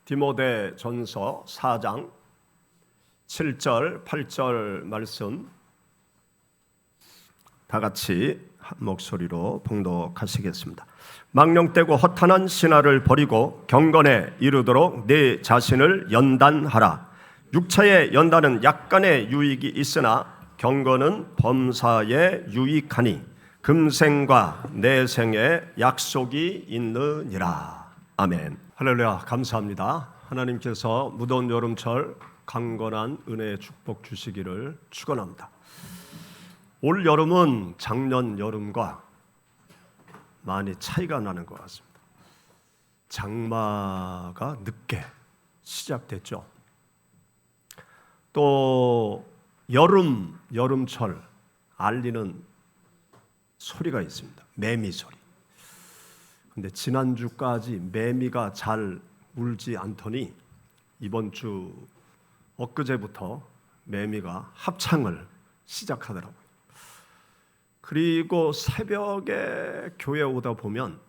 디모데전서 4장 7절, 8절 말씀 다 같이 한 목소리로 봉독하시겠습니다. 망령되고 허탄한 신화를 버리고 경건에 이르도록 내 자신을 연단하라. 육체의 연단은 약간의 유익이 있으나 경건은 범사에 유익하니 금생과 내생에 약속이 있느니라. 아멘. 할렐루야. 감사합니다. 하나님께서 무더운 여름철 강건한 은혜의 축복 주시기를 축원합니다. 올 여름은 작년 여름과 많이 차이가 나는 것 같습니다. 장마가 늦게 시작됐죠. 또 여름철 알리는 소리가 있습니다. 매미 소리. 근데 지난주까지 매미가 잘 울지 않더니 이번 주 엊그제부터 매미가 합창을 시작하더라고요. 그리고 새벽에 교회 오다 보면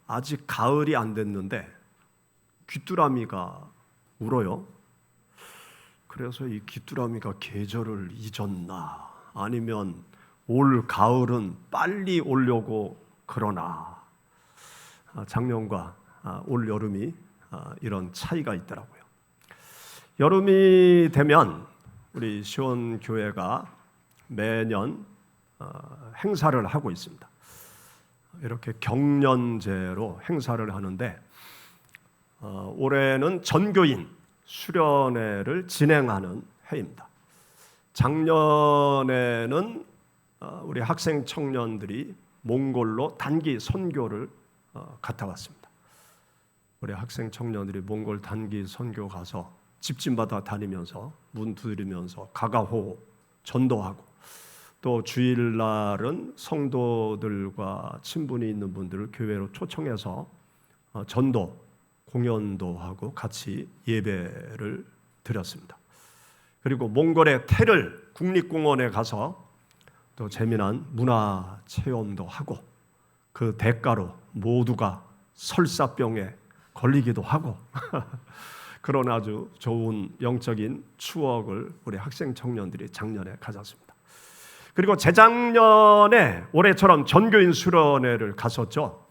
아직 가을이 안 됐는데 귀뚜라미가 울어요. 그래서 이 귀뚜라미가 계절을 잊었나, 아니면 올 가을은 빨리 오려고 그러나, 작년과 올 여름이 이런 차이가 있더라고요. 여름이 되면 우리 시온교회가 매년 행사를 하고 있습니다. 이렇게 경년제로 행사를 하는데 올해는 전교인 수련회를 진행하는 해입니다. 작년에는 우리 학생 청년들이 몽골로 단기 선교를 갔다 왔습니다. 우리 학생 청년들이 몽골 단기 선교 가서 집집마다 다니면서 문 두드리면서 가가호 전도하고, 또 주일날은 성도들과 친분이 있는 분들을 교회로 초청해서 전도, 공연도 하고 같이 예배를 드렸습니다. 그리고 몽골의 테를 국립공원에 가서 또 재미난 문화 체험도 하고, 그 대가로 모두가 설사병에 걸리기도 하고 그런 아주 좋은 영적인 추억을 우리 학생 청년들이 작년에 가졌습니다. 그리고 재작년에 올해처럼 전교인 수련회를 갔었죠.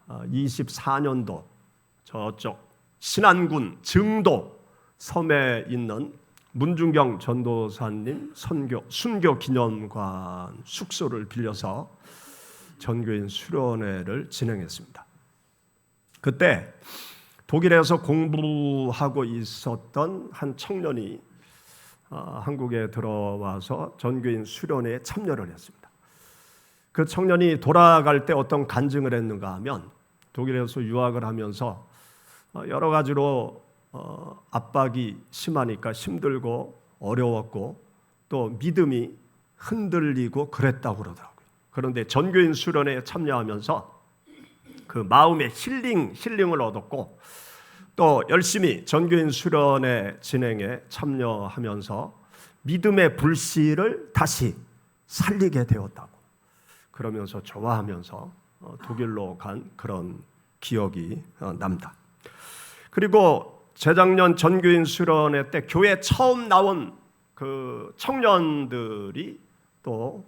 24년도 저쪽 신안군 증도 섬에 있는 문중경 전도사님 순교 기념관 숙소를 빌려서 전교인 수련회를 진행했습니다. 그때 독일에서 공부하고 있었던 한 청년이 한국에 들어와서 전교인 수련회에 참여를 했습니다. 그 청년이 돌아갈 때 어떤 간증을 했는가 하면, 독일에서 유학을 하면서 여러 가지로 압박이 심하니까 힘들고 어려웠고 또 믿음이 흔들리고 그랬다고 그러더라고요. 그런데 전교인 수련회에 참여하면서 그 마음의 힐링을 얻었고, 또 열심히 전교인 수련회 진행에 참여하면서 믿음의 불씨를 다시 살리게 되었다고 그러면서 좋아하면서 독일로 간 그런 기억이 납니다. 그리고 재작년 전교인 수련회 때 교회에 처음 나온 그 청년들이 또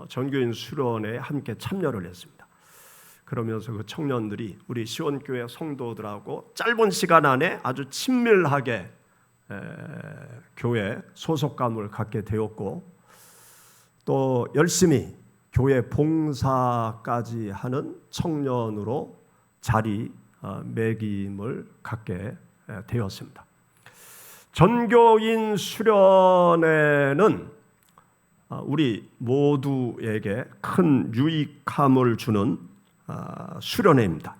전교인 수련회에 함께 참여를 했습니다. 그러면서 그 청년들이 우리 시온교회 성도들하고 짧은 시간 안에 아주 친밀하게 교회 소속감을 갖게 되었고, 또 열심히 교회 봉사까지 하는 청년으로 자리매김을 갖게 되었습니다. 전교인 수련회는 우리 모두에게 큰 유익함을 주는 수련회입니다.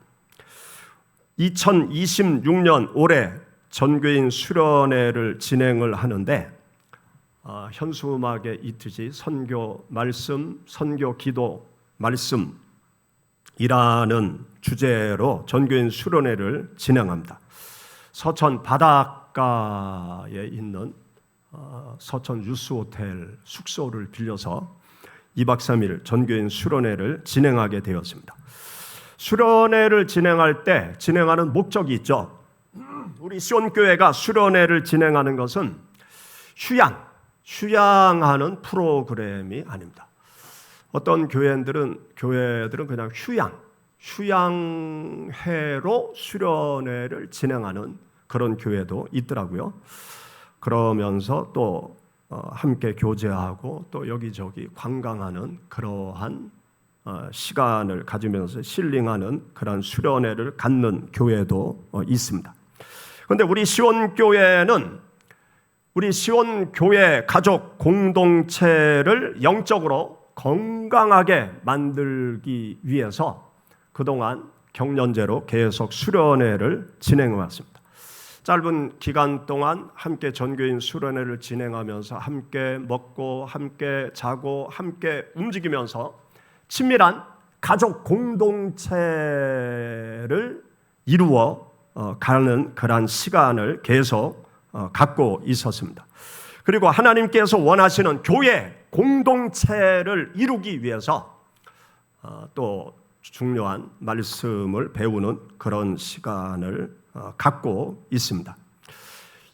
2026년 올해 전교인 수련회를 진행을 하는데 현수막에 있듯이 선교 말씀, 선교 기도 말씀이라는 주제로 전교인 수련회를 진행합니다. 서천 바닷가에 있는 서천 유스호텔 숙소를 빌려서 2박 3일 전교인 수련회를 진행하게 되었습니다. 수련회를 진행할 때 진행하는 목적이 있죠. 우리 시온교회가 수련회를 진행하는 것은 휴양하는 프로그램이 아닙니다. 어떤 교회들은 그냥 휴양회로 수련회를 진행하는 그런 교회도 있더라고요. 그러면서 또 함께 교제하고 또 여기저기 관광하는 그러한 시간을 가지면서 힐링하는 그런 수련회를 갖는 교회도 있습니다. 그런데 우리 시온교회는 우리 시온교회 가족 공동체를 영적으로 건강하게 만들기 위해서 그동안 경년제로 계속 수련회를 진행해 왔습니다. 짧은 기간 동안 함께 전교인 수련회를 진행하면서 함께 먹고 함께 자고 함께 움직이면서 친밀한 가족 공동체를 이루어 가는 그러한 시간을 계속 갖고 있었습니다. 그리고 하나님께서 원하시는 교회 공동체를 이루기 위해서 또 중요한 말씀을 배우는 그런 시간을 갖고 있습니다.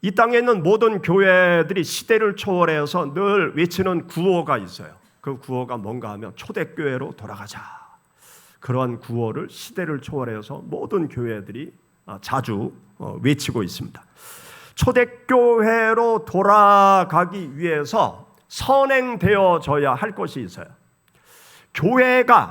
이 땅에 있는 모든 교회들이 시대를 초월해서 늘 외치는 구호가 있어요. 그 구호가 뭔가 하면 초대교회로 돌아가자. 그러한 구호를 시대를 초월해서 모든 교회들이 자주 외치고 있습니다. 초대교회로 돌아가기 위해서 선행되어져야 할 것이 있어요.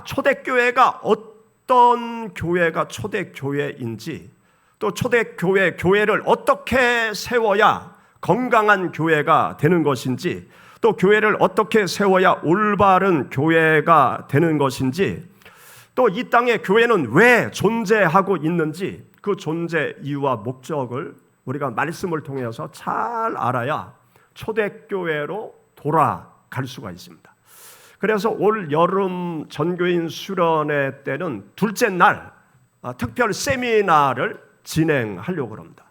초대교회가 어떤 교회가 초대교회인지, 또 교회를 어떻게 세워야 건강한 교회가 되는 것인지, 또 교회를 어떻게 세워야 올바른 교회가 되는 것인지, 또 이 땅에 교회는 왜 존재하고 있는지 그 존재 이유와 목적을 우리가 말씀을 통해서 잘 알아야 초대교회로 돌아갈 수가 있습니다. 그래서 올 여름 전교인 수련회 때는 둘째 날 특별 세미나를 진행하려고 합니다.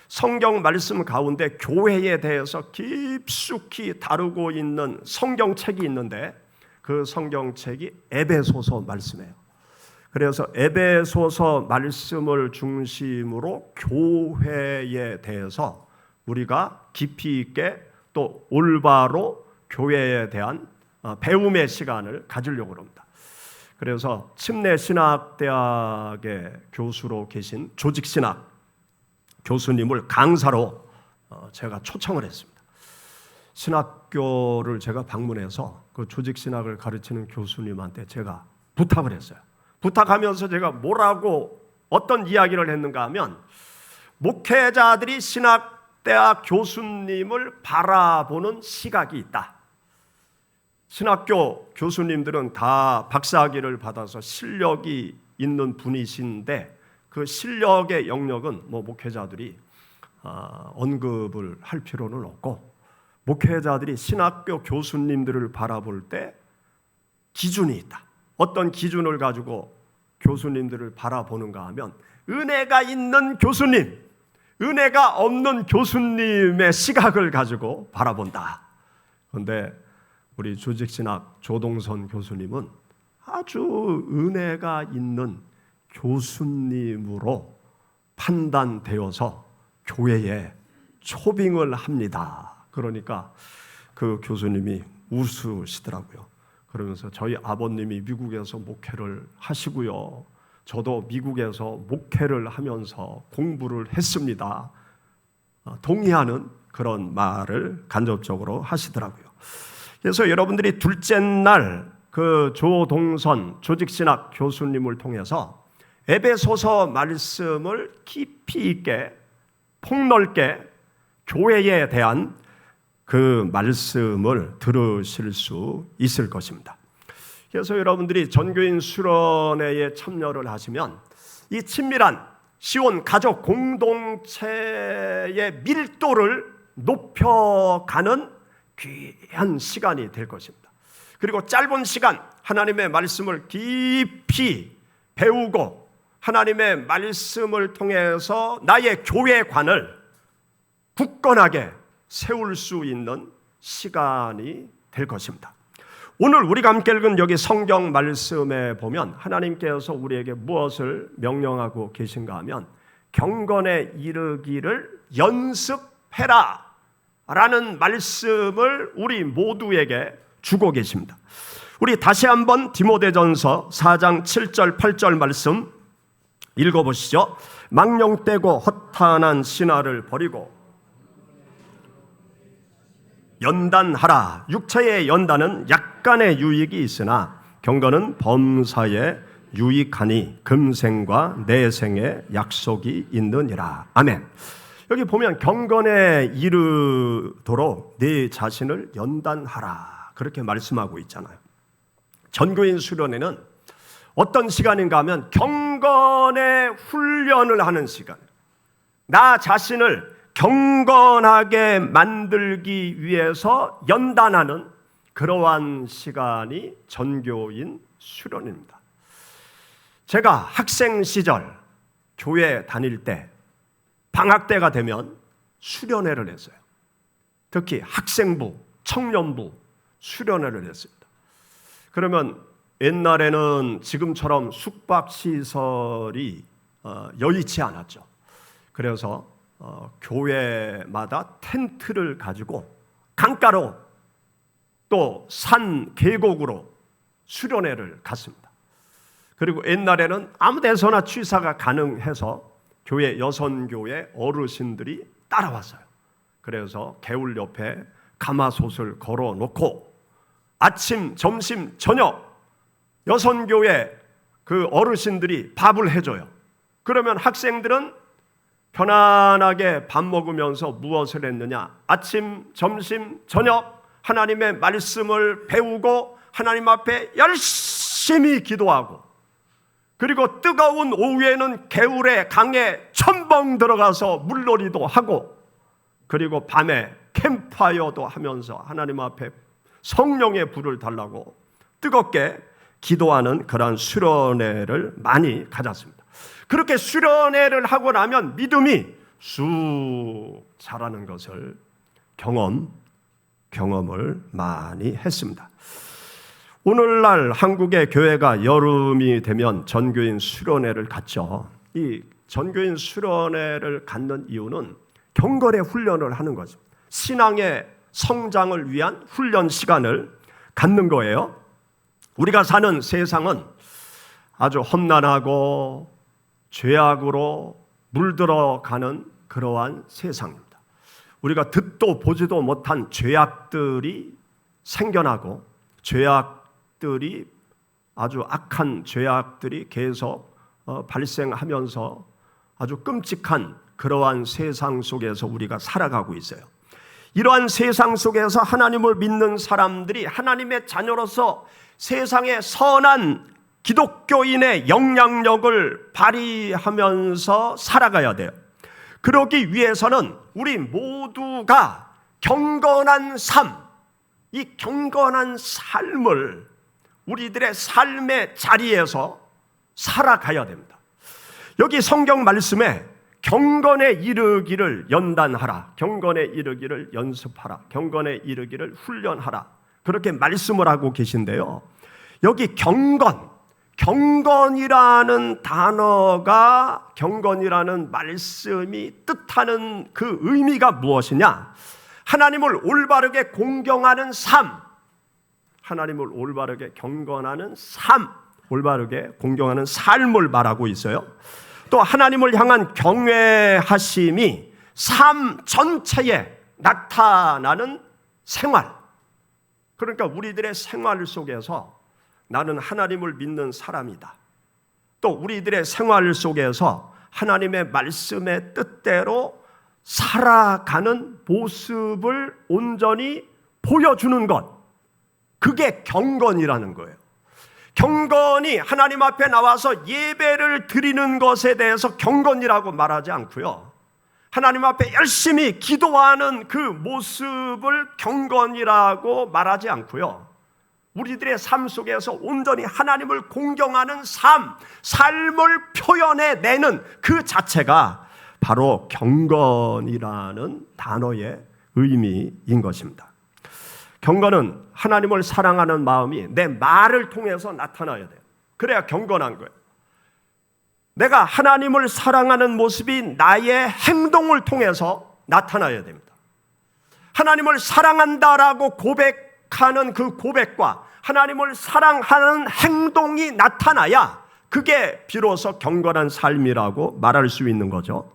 성경 말씀 가운데 교회에 대해서 깊숙이 다루고 있는 성경책이 있는데 그 성경책이 에베소서 말씀이에요. 그래서 에베소서 말씀을 중심으로 교회에 대해서 우리가 깊이 있게 또 올바로 교회에 대한 배움의 시간을 가지려고 합니다. 그래서 침례신학대학의 교수로 계신 조직신학 교수님을 강사로 제가 초청을 했습니다. 신학교를 제가 방문해서 그 조직신학을 가르치는 교수님한테 제가 부탁을 했어요. 부탁하면서 제가 어떤 이야기를 했는가 하면, 목회자들이 신학대학 교수님을 바라보는 시각이 있다. 신학교 교수님들은 다 박사학위를 받아서 실력이 있는 분이신데 그 실력의 영역은 목회자들이 언급을 할 필요는 없고, 목회자들이 신학교 교수님들을 바라볼 때 기준이 있다. 어떤 기준을 가지고 교수님들을 바라보는가 하면, 은혜가 있는 교수님, 은혜가 없는 교수님의 시각을 가지고 바라본다. 그런데 우리 조직신학 조동선 교수님은 아주 은혜가 있는 교수님으로 판단되어서 교회에 초빙을 합니다. 그러니까 그 교수님이 웃으시더라고요. 그러면서 저희 아버님이 미국에서 목회를 하시고요, 저도 미국에서 목회를 하면서 공부를 했습니다. 동의하는 그런 말을 간접적으로 하시더라고요. 그래서 여러분들이 둘째 날 그 조동선 조직신학 교수님을 통해서 에베소서 말씀을 깊이 있게 폭넓게 교회에 대한 그 말씀을 들으실 수 있을 것입니다. 그래서 여러분들이 전교인 수련회에 참여를 하시면 이 친밀한 시온 가족 공동체의 밀도를 높여가는 귀한 시간이 될 것입니다. 그리고 짧은 시간 하나님의 말씀을 깊이 배우고 하나님의 말씀을 통해서 나의 교회관을 굳건하게 세울 수 있는 시간이 될 것입니다. 오늘 우리가 함께 읽은 여기 성경 말씀에 보면 하나님께서 우리에게 무엇을 명령하고 계신가 하면, 경건에 이르기를 연습해라 라는 말씀을 우리 모두에게 주고 계십니다. 우리 다시 한번 디모데전서 4장 7절 8절 말씀 읽어보시죠. 망령되고 허탄한 신화를 버리고 연단하라. 육체의 연단은 약간의 유익이 있으나 경건은 범사에 유익하니 금생과 내생의 약속이 있느니라. 아멘. 여기 보면 경건에 이르도록 네 자신을 연단하라 그렇게 말씀하고 있잖아요. 전교인 수련회는 어떤 시간인가 하면 경건의 훈련을 하는 시간, 나 자신을 경건하게 만들기 위해서 연단하는 그러한 시간이 전교인 수련입니다. 제가 학생 시절 교회 다닐 때 방학 때가 되면 수련회를 했어요. 특히 학생부, 청년부 수련회를 했습니다. 그러면 옛날에는 지금처럼 숙박시설이 여의치 않았죠. 그래서 교회마다 텐트를 가지고 강가로 또 산 계곡으로 수련회를 갔습니다. 그리고 옛날에는 아무 데서나 취사가 가능해서 교회 여선교회 어르신들이 따라왔어요. 그래서 개울 옆에 가마솥을 걸어놓고 아침, 점심, 저녁 여선교회 그 어르신들이 밥을 해줘요. 그러면 학생들은 편안하게 밥 먹으면서 무엇을 했느냐? 아침, 점심, 저녁 하나님의 말씀을 배우고 하나님 앞에 열심히 기도하고, 그리고 뜨거운 오후에는 개울에 강에 첨벙 들어가서 물놀이도 하고, 그리고 밤에 캠프파이어도 하면서 하나님 앞에 성령의 불을 달라고 뜨겁게 기도하는 그러한 수련회를 많이 가졌습니다. 그렇게 수련회를 하고 나면 믿음이 쑥 자라는 것을 경험을 많이 했습니다. 오늘날 한국의 교회가 여름이 되면 전교인 수련회를 갖죠. 이 전교인 수련회를 갖는 이유는 경건의 훈련을 하는 거죠. 신앙의 성장을 위한 훈련 시간을 갖는 거예요. 우리가 사는 세상은 아주 험난하고 죄악으로 물들어가는 그러한 세상입니다. 우리가 듣도 보지도 못한 죄악들이 생겨나고, 죄악들이 아주 악한 죄악들이 계속 발생하면서 아주 끔찍한 그러한 세상 속에서 우리가 살아가고 있어요. 이러한 세상 속에서 하나님을 믿는 사람들이 하나님의 자녀로서 세상의 선한 기독교인의 영향력을 발휘하면서 살아가야 돼요. 그러기 위해서는 우리 모두가 경건한 삶, 이 경건한 삶을 우리들의 삶의 자리에서 살아가야 됩니다. 여기 성경 말씀에 경건에 이르기를 연단하라, 경건에 이르기를 연습하라, 경건에 이르기를 훈련하라, 그렇게 말씀을 하고 계신데요. 여기 경건이라는 단어가, 경건이라는 말씀이 뜻하는 그 의미가 무엇이냐? 하나님을 올바르게 공경하는 삶, 하나님을 올바르게 경건하는 삶, 올바르게 공경하는 삶을 말하고 있어요. 또 하나님을 향한 경외하심이 삶 전체에 나타나는 생활, 그러니까 우리들의 생활 속에서 나는 하나님을 믿는 사람이다, 또 우리들의 생활 속에서 하나님의 말씀의 뜻대로 살아가는 모습을 온전히 보여주는 것, 그게 경건이라는 거예요. 경건이 하나님 앞에 나와서 예배를 드리는 것에 대해서 경건이라고 말하지 않고요, 하나님 앞에 열심히 기도하는 그 모습을 경건이라고 말하지 않고요, 우리들의 삶 속에서 온전히 하나님을 공경하는 삶을 표현해내는 그 자체가 바로 경건이라는 단어의 의미인 것입니다. 경건은 하나님을 사랑하는 마음이 내 말을 통해서 나타나야 돼요. 그래야 경건한 거예요. 내가 하나님을 사랑하는 모습이 나의 행동을 통해서 나타나야 됩니다. 하나님을 사랑한다라고 고백하는 그 고백과 하나님을 사랑하는 행동이 나타나야 그게 비로소 경건한 삶이라고 말할 수 있는 거죠.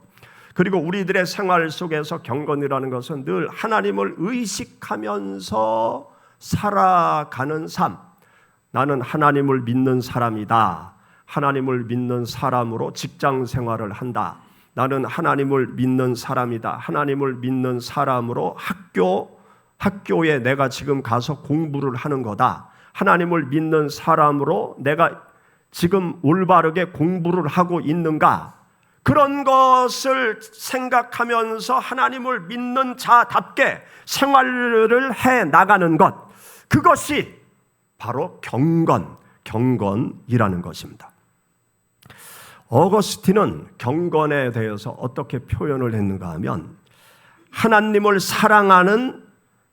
그리고 우리들의 생활 속에서 경건이라는 것은 늘 하나님을 의식하면서 살아가는 삶. 나는 하나님을 믿는 사람이다. 하나님을 믿는 사람으로 직장 생활을 한다. 나는 하나님을 믿는 사람이다. 하나님을 믿는 사람으로 학교에 내가 지금 가서 공부를 하는 거다. 하나님을 믿는 사람으로 내가 지금 올바르게 공부를 하고 있는가? 그런 것을 생각하면서 하나님을 믿는 자답게 생활을 해 나가는 것, 그것이 바로 경건이라는 것입니다. 어거스틴은 경건에 대해서 어떻게 표현을 했는가 하면, 하나님을 사랑하는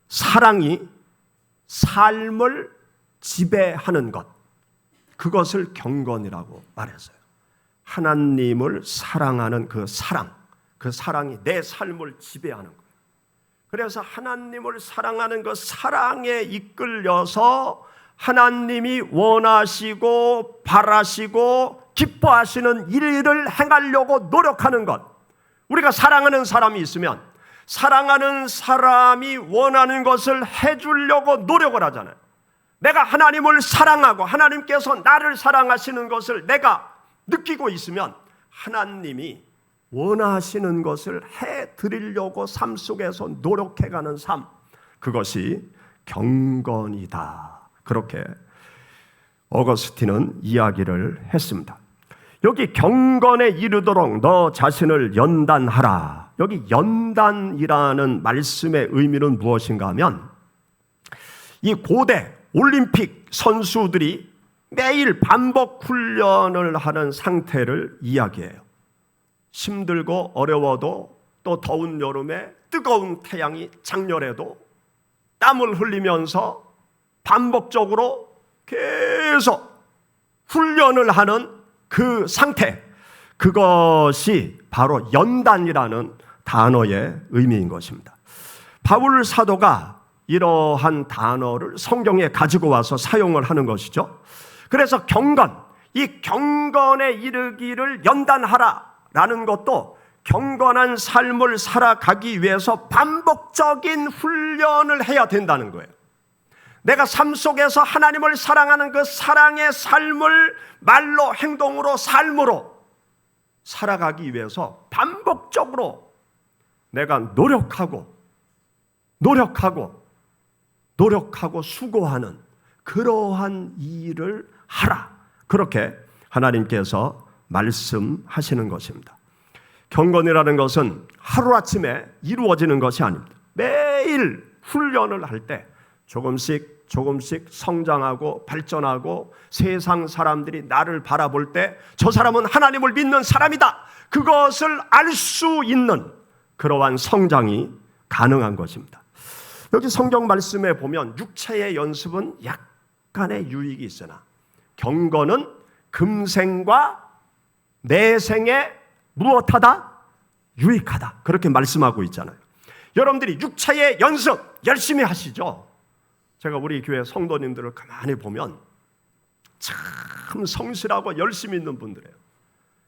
사랑이 삶을 지배하는 것, 그것을 경건이라고 말했어요. 하나님을 사랑하는 그 사랑이 내 삶을 지배하는 거예요. 그래서 하나님을 사랑하는 그 사랑에 이끌려서 하나님이 원하시고 바라시고 기뻐하시는 일을 행하려고 노력하는 것. 우리가 사랑하는 사람이 있으면 사랑하는 사람이 원하는 것을 해주려고 노력을 하잖아요. 내가 하나님을 사랑하고 하나님께서 나를 사랑하시는 것을 내가 느끼고 있으면 하나님이 원하시는 것을 해드리려고 삶 속에서 노력해가는 삶, 그것이 경건이다. 그렇게 어거스틴은 이야기를 했습니다. 여기 경건에 이르도록 너 자신을 연단하라. 여기 연단이라는 말씀의 의미는 무엇인가 하면, 이 고대 올림픽 선수들이 매일 반복 훈련을 하는 상태를 이야기해요. 힘들고 어려워도, 또 더운 여름에 뜨거운 태양이 장렬해도 땀을 흘리면서 반복적으로 계속 훈련을 하는 그 상태, 그것이 바로 연단이라는 단어의 의미인 것입니다. 바울 사도가 이러한 단어를 성경에 가지고 와서 사용을 하는 것이죠. 그래서 이 경건에 이르기를 연단하라라는 것도 경건한 삶을 살아가기 위해서 반복적인 훈련을 해야 된다는 거예요. 내가 삶 속에서 하나님을 사랑하는 그 사랑의 삶을 말로, 행동으로, 삶으로 살아가기 위해서 반복적으로 내가 노력하고 수고하는 그러한 일을 하라. 그렇게 하나님께서 말씀하시는 것입니다. 경건이라는 것은 하루아침에 이루어지는 것이 아닙니다. 매일 훈련을 할 때 조금씩 성장하고 발전하고, 세상 사람들이 나를 바라볼 때 저 사람은 하나님을 믿는 사람이다, 그것을 알 수 있는 그러한 성장이 가능한 것입니다. 여기 성경 말씀에 보면 육체의 연습은 약간의 유익이 있으나 경건은 금생과 내생에 무엇하다? 유익하다. 그렇게 말씀하고 있잖아요. 여러분들이 육체의 연습 열심히 하시죠? 제가 우리 교회 성도님들을 가만히 보면 참 성실하고 열심히 있는 분들이에요.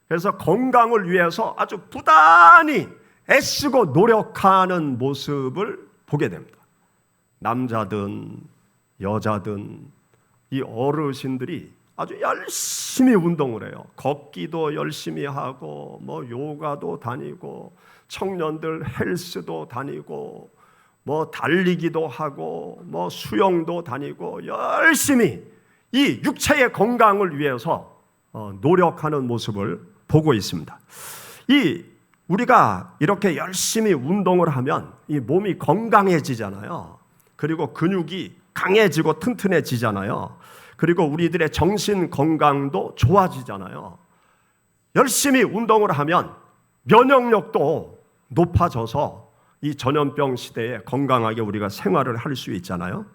그래서 건강을 위해서 아주 부단히 애쓰고 노력하는 모습을 보게 됩니다. 남자든 여자든 이 어르신들이 아주 열심히 운동을 해요. 걷기도 열심히 하고, 요가도 다니고, 청년들 헬스도 다니고, 달리기도 하고, 수영도 다니고, 열심히 이 육체의 건강을 위해서 노력하는 모습을 보고 있습니다. 우리가 이렇게 열심히 운동을 하면 이 몸이 건강해지잖아요. 그리고 근육이 강해지고 튼튼해지잖아요. 그리고 우리들의 정신 건강도 좋아지잖아요. 열심히 운동을 하면 면역력도 높아져서 이 전염병 시대에 건강하게 우리가 생활을 할 수 있잖아요.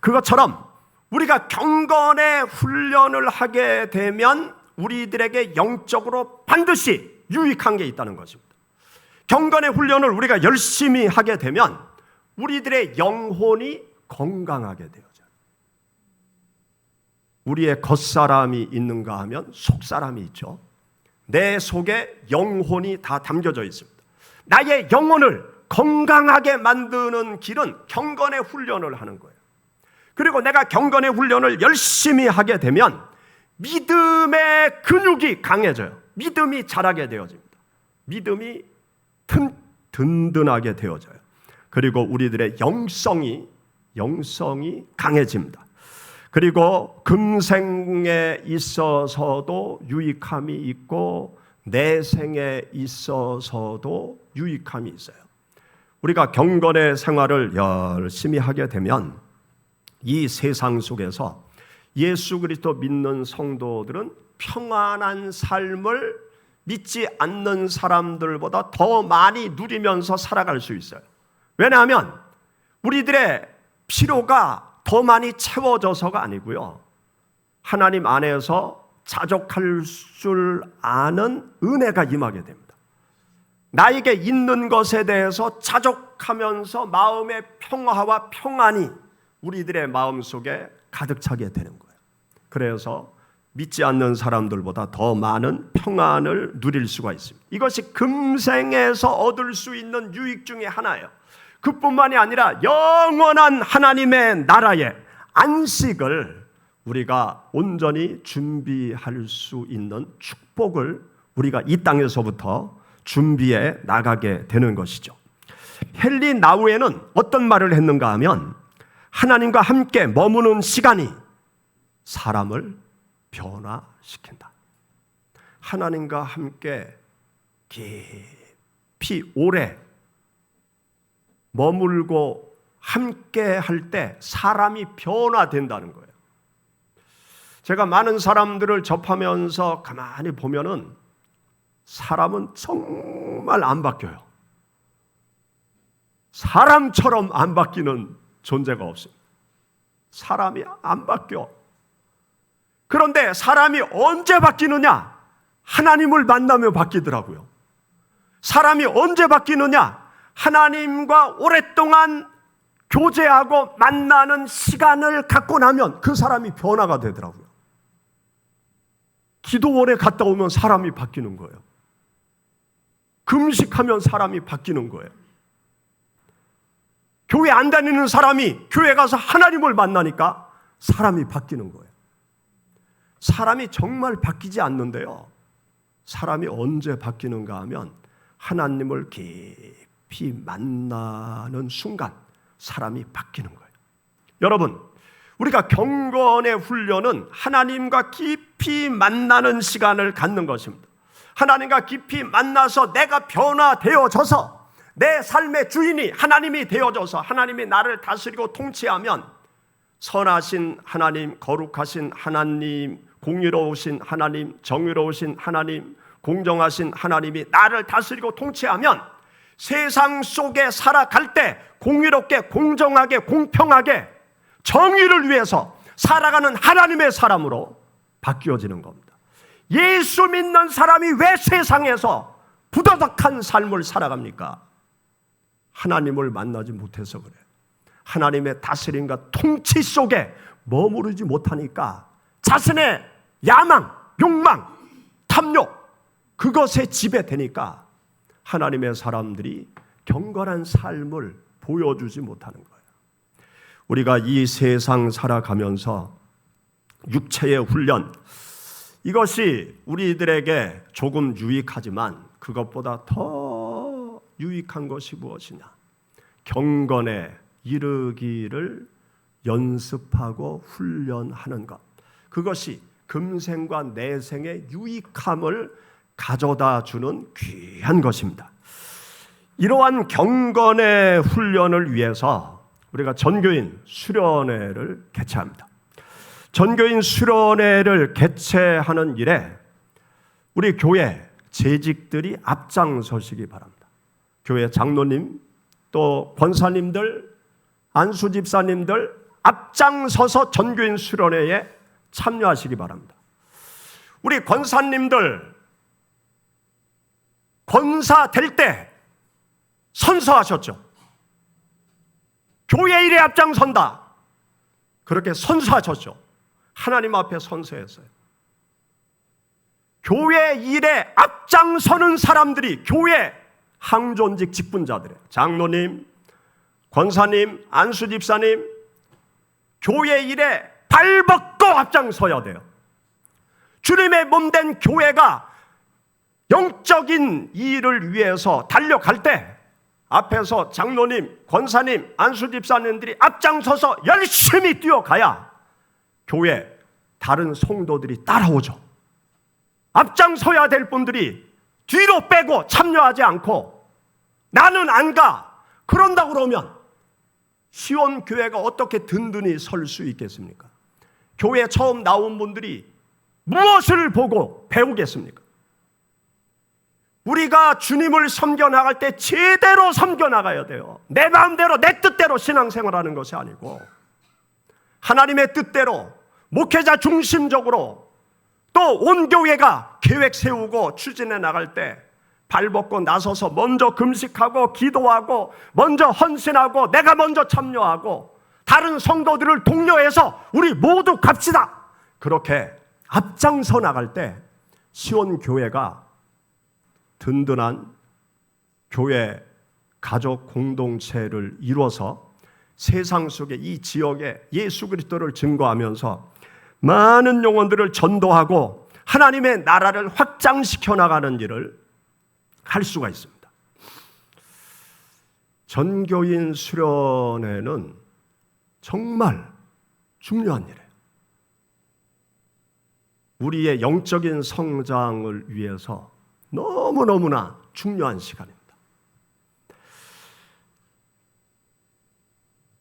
그것처럼 우리가 경건의 훈련을 하게 되면 우리들에게 영적으로 반드시 유익한 게 있다는 것입니다. 경건의 훈련을 우리가 열심히 하게 되면 우리들의 영혼이 건강하게 되어져요. 우리의 겉사람이 있는가 하면 속사람이 있죠. 내 속에 영혼이 다 담겨져 있습니다. 나의 영혼을 건강하게 만드는 길은 경건의 훈련을 하는 거예요. 그리고 내가 경건의 훈련을 열심히 하게 되면 믿음의 근육이 강해져요. 믿음이 자라게 되어집니다. 믿음이 든든하게 되어져요. 그리고 우리들의 영성이 강해집니다. 그리고 금생에 있어서도 유익함이 있고 내생에 있어서도 유익함이 있어요. 우리가 경건의 생활을 열심히 하게 되면 이 세상 속에서 예수 그리스도 믿는 성도들은 평안한 삶을 믿지 않는 사람들보다 더 많이 누리면서 살아갈 수 있어요. 왜냐하면 우리들의 필요가 더 많이 채워져서가 아니고요, 하나님 안에서 자족할 줄 아는 은혜가 임하게 됩니다. 나에게 있는 것에 대해서 자족하면서 마음의 평화와 평안이 우리들의 마음속에 가득 차게 되는 거예요. 그래서 믿지 않는 사람들보다 더 많은 평안을 누릴 수가 있습니다. 이것이 금생에서 얻을 수 있는 유익 중에 하나예요. 그뿐만이 아니라 영원한 하나님의 나라의 안식을 우리가 온전히 준비할 수 있는 축복을 우리가 이 땅에서부터 준비해 나가게 되는 것이죠. 헨리 나우에는 어떤 말을 했는가 하면 하나님과 함께 머무는 시간이 사람을 변화시킨다. 하나님과 함께 깊이 오래 머물고 함께 할 때 사람이 변화된다는 거예요. 제가 많은 사람들을 접하면서 가만히 보면은 사람은 정말 안 바뀌어요. 사람처럼 안 바뀌는 존재가 없습니다. 사람이 안 바뀌어. 그런데 사람이 언제 바뀌느냐? 하나님을 만나며 바뀌더라고요. 사람이 언제 바뀌느냐? 하나님과 오랫동안 교제하고 만나는 시간을 갖고 나면 그 사람이 변화가 되더라고요. 기도원에 갔다 오면 사람이 바뀌는 거예요. 금식하면 사람이 바뀌는 거예요. 교회 안 다니는 사람이 교회 가서 하나님을 만나니까 사람이 바뀌는 거예요. 사람이 정말 바뀌지 않는데요, 사람이 언제 바뀌는가 하면 하나님을 깊이 만나는 순간 사람이 바뀌는 거예요. 여러분, 우리가 경건의 훈련은 하나님과 깊이 만나는 시간을 갖는 것입니다. 하나님과 깊이 만나서 내가 변화되어져서 내 삶의 주인이 하나님이 되어져서 하나님이 나를 다스리고 통치하면 선하신 하나님, 거룩하신 하나님, 공의로우신 하나님, 정의로우신 하나님, 공정하신 하나님이 나를 다스리고 통치하면 세상 속에 살아갈 때 공의롭게, 공정하게, 공평하게 정의를 위해서 살아가는 하나님의 사람으로 바뀌어지는 겁니다. 예수 믿는 사람이 왜 세상에서 부도덕한 삶을 살아갑니까? 하나님을 만나지 못해서 그래요. 하나님의 다스림과 통치 속에 머무르지 못하니까 자신의 야망, 욕망, 탐욕, 그것에 지배되니까 하나님의 사람들이 경건한 삶을 보여주지 못하는 거예요. 우리가 이 세상 살아가면서 육체의 훈련, 이것이 우리들에게 조금 유익하지만 그것보다 더 유익한 것이 무엇이냐? 경건에 이르기를 연습하고 훈련하는 것, 그것이 금생과 내생의 유익함을 가져다 주는 귀한 것입니다. 이러한 경건의 훈련을 위해서 우리가 전교인 수련회를 개최합니다. 전교인 수련회를 개최하는 일에 우리 교회 재직들이 앞장서시기 바랍니다. 교회 장로님, 또 권사님들, 안수집사님들 앞장서서 전교인 수련회에 참여하시기 바랍니다. 우리 권사님들 권사 될 때 선서하셨죠. 교회 일에 앞장선다. 그렇게 선서하셨죠. 하나님 앞에 선서했어요. 교회 일에 앞장서는 사람들이 교회 항존직 직분자들이에요. 장로님, 권사님, 안수집사님, 교회 일에 발벗고 앞장서야 돼요. 주님의 몸된 교회가 영적인 일을 위해서 달려갈 때 앞에서 장로님, 권사님, 안수집사님들이 앞장서서 열심히 뛰어가야 교회 다른 성도들이 따라오죠. 앞장서야 될 분들이 뒤로 빼고 참여하지 않고 나는 안 가. 그런다고 그러면 시온 교회가 어떻게 든든히 설 수 있겠습니까? 교회 처음 나온 분들이 무엇을 보고 배우겠습니까? 우리가 주님을 섬겨나갈 때 제대로 섬겨나가야 돼요. 내 마음대로 내 뜻대로 신앙생활하는 것이 아니고 하나님의 뜻대로 목회자 중심적으로 또 온 교회가 계획 세우고 추진해 나갈 때 발벗고 나서서 먼저 금식하고 기도하고 먼저 헌신하고 내가 먼저 참여하고 다른 성도들을 독려해서 우리 모두 갑시다. 그렇게 앞장서 나갈 때 시온 교회가 든든한 교회 가족 공동체를 이루어서 세상 속에 이 지역에 예수 그리스도를 증거하면서 많은 영혼들을 전도하고 하나님의 나라를 확장시켜 나가는 일을 할 수가 있습니다. 전교인 수련회는 정말 중요한 일이에요. 우리의 영적인 성장을 위해서 너무너무나 중요한 시간입니다.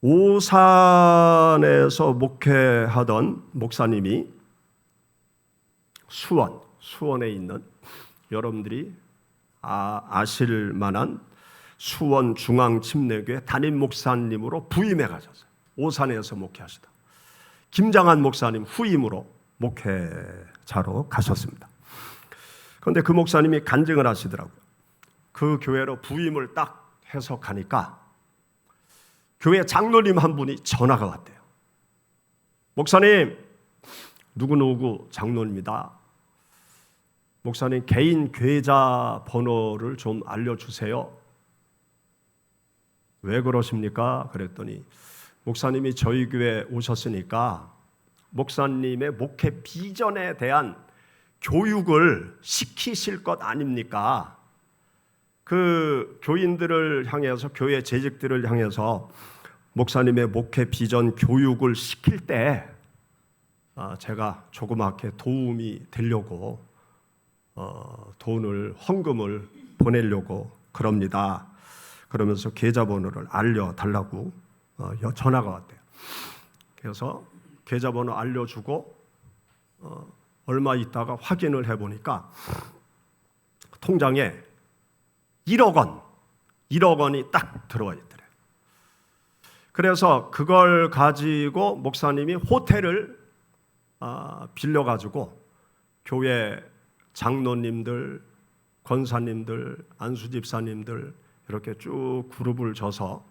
오산에서 목회하던 목사님이 수원에 있는 여러분들이 아실 만한 수원 중앙침례교회 담임 목사님으로 부임해 가셨어요. 오산에서 목회하시다. 김장한 목사님 후임으로 목회자로 가셨습니다. 그런데 그 목사님이 간증을 하시더라고요. 그 교회로 부임을 딱 해서 가니까 교회 장로님 한 분이 전화가 왔대요. 목사님, 누구누구 장로입니다. 목사님 개인 계좌 번호를 좀 알려주세요. 왜 그러십니까? 그랬더니 목사님이 저희 교회에 오셨으니까 목사님의 목회 비전에 대한 교육을 시키실 것 아닙니까? 그 교인들을 향해서 교회 재직들을 향해서 목사님의 목회 비전 교육을 시킬 때 제가 조그맣게 도움이 되려고 돈을 헌금을 보내려고 그럽니다. 그러면서 계좌번호를 알려달라고 전화가 왔대요. 그래서 계좌번호 알려주고 얼마 있다가 확인을 해보니까 통장에 1억 원이 딱 들어와 있더래요. 그래서 그걸 가지고 목사님이 호텔을 빌려가지고 교회 장로님들, 권사님들, 안수집사님들 이렇게 쭉 그룹을 져서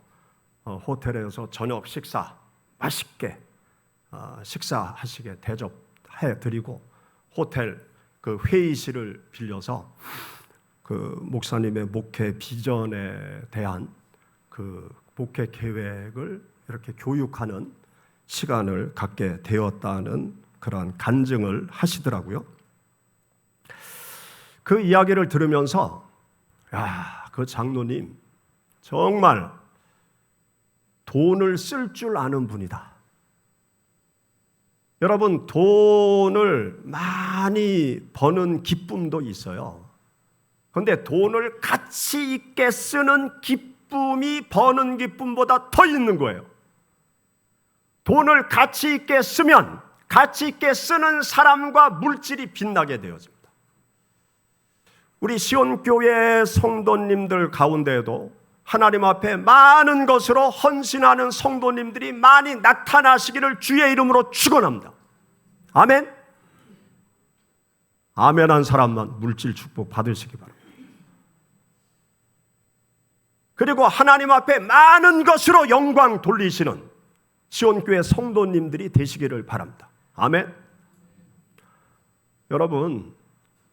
호텔에서 저녁 식사 맛있게 식사하시게 대접해드리고 호텔 그 회의실을 빌려서 그 목사님의 목회 비전에 대한 그 목회 계획을 이렇게 교육하는 시간을 갖게 되었다는 그런 간증을 하시더라고요. 그 이야기를 들으면서 그 장로님 정말 돈을 쓸 줄 아는 분이다. 여러분, 돈을 많이 버는 기쁨도 있어요. 그런데 돈을 가치 있게 쓰는 기쁨이 버는 기쁨보다 더 있는 거예요. 돈을 가치 있게 쓰면 가치 있게 쓰는 사람과 물질이 빛나게 되어집니다. 우리 시온교회 성도님들 가운데에도 하나님 앞에 많은 것으로 헌신하는 성도님들이 많이 나타나시기를 주의 이름으로 축원합니다. 아멘. 아멘한 사람만 물질 축복 받으시기 바랍니다. 그리고 하나님 앞에 많은 것으로 영광 돌리시는 시온교회 성도님들이 되시기를 바랍니다. 아멘.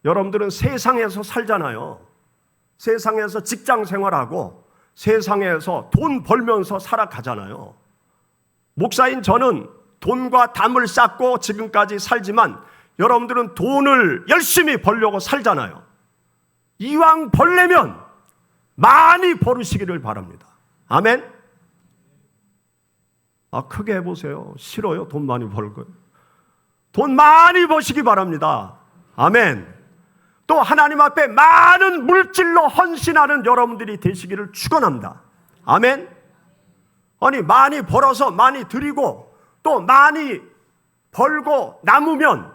여러분들은 세상에서 살잖아요. 세상에서 직장 생활하고 세상에서 돈 벌면서 살아가잖아요. 목사인 저는 돈과 담을 쌓고 지금까지 살지만 여러분들은 돈을 열심히 벌려고 살잖아요. 이왕 벌려면 많이 벌으시기를 바랍니다. 아멘. 크게 해보세요. 싫어요? 돈 많이 벌고. 돈 많이 버시기 바랍니다. 아멘. 또 하나님 앞에 많은 물질로 헌신하는 여러분들이 되시기를 축원합니다. 아멘. 아니 많이 벌어서 많이 드리고 또 많이 벌고 남으면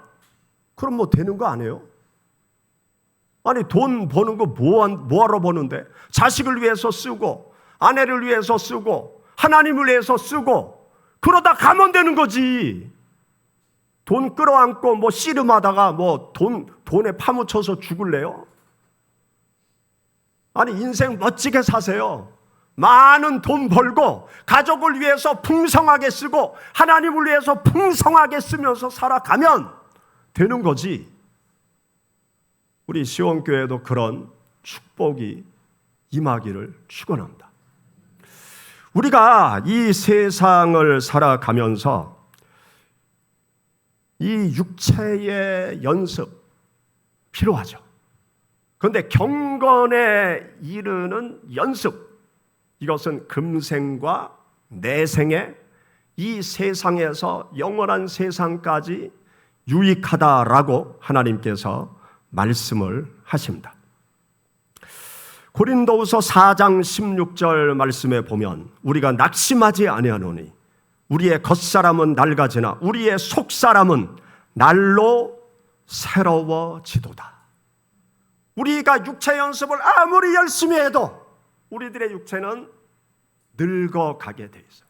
그럼 뭐 되는 거 아니에요? 아니 돈 버는 거 뭐하러 버는데? 자식을 위해서 쓰고 아내를 위해서 쓰고 하나님을 위해서 쓰고 그러다 가면 되는 거지. 돈 끌어안고 뭐 씨름하다가 뭐 돈에 파묻혀서 죽을래요? 아니 인생 멋지게 사세요. 많은 돈 벌고 가족을 위해서 풍성하게 쓰고 하나님을 위해서 풍성하게 쓰면서 살아가면 되는 거지. 우리 시온교회도 그런 축복이 임하기를 축원합니다. 우리가 이 세상을 살아가면서 이 육체의 연습 필요하죠. 그런데 경건에 이르는 연습, 이것은 금생과 내생에 이 세상에서 영원한 세상까지 유익하다라고 하나님께서 말씀을 하십니다. 고린도후서 4장 16절 말씀에 보면 우리가 낙심하지 아니하노니 우리의 겉사람은 낡아지나 우리의 속사람은 날로 새로워지도다. 우리가 육체 연습을 아무리 열심히 해도 우리들의 육체는 늙어가게 돼 있어요.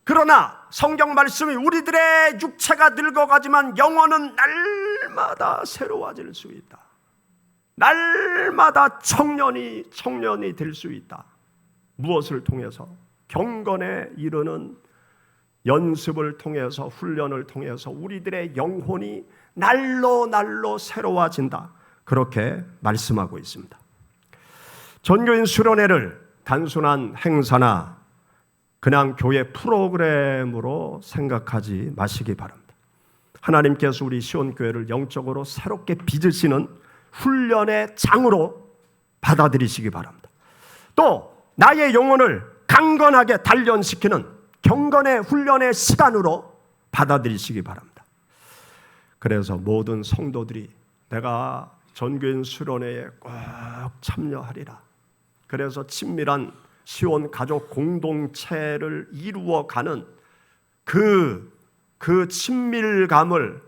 그러나 성경 말씀이 우리들의 육체가 늙어가지만 영혼은 날마다 새로워질 수 있다. 날마다 청년이 될 수 있다. 무엇을 통해서? 경건에 이르는 연습을 통해서, 훈련을 통해서 우리들의 영혼이 날로 새로워진다. 그렇게 말씀하고 있습니다. 전교인 수련회를 단순한 행사나 그냥 교회 프로그램으로 생각하지 마시기 바랍니다. 하나님께서 우리 시온교회를 영적으로 새롭게 빚으시는 훈련의 장으로 받아들이시기 바랍니다. 또 나의 영혼을 강건하게 단련시키는 경건의 훈련의 시간으로 받아들이시기 바랍니다. 그래서 모든 성도들이 내가 전교인 수련회에 꼭 참여하리라. 그래서 친밀한 시온 가족 공동체를 이루어가는 그 친밀감을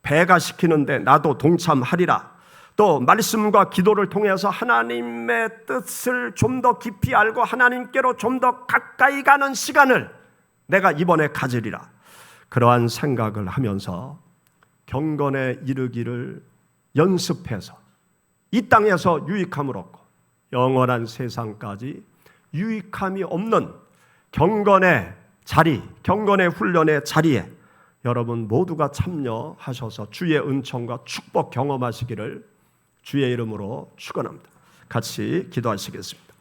배가시키는데 나도 동참하리라. 또 말씀과 기도를 통해서 하나님의 뜻을 좀 더 깊이 알고 하나님께로 좀 더 가까이 가는 시간을 내가 이번에 가지리라. 그러한 생각을 하면서 경건에 이르기를 연습해서 이 땅에서 유익함을 얻고 영원한 세상까지 유익함이 없는 경건의 자리, 경건의 훈련의 자리에 여러분 모두가 참여하셔서 주의 은총과 축복 경험하시기를 주의 이름으로 축원합니다. 같이 기도하시겠습니다.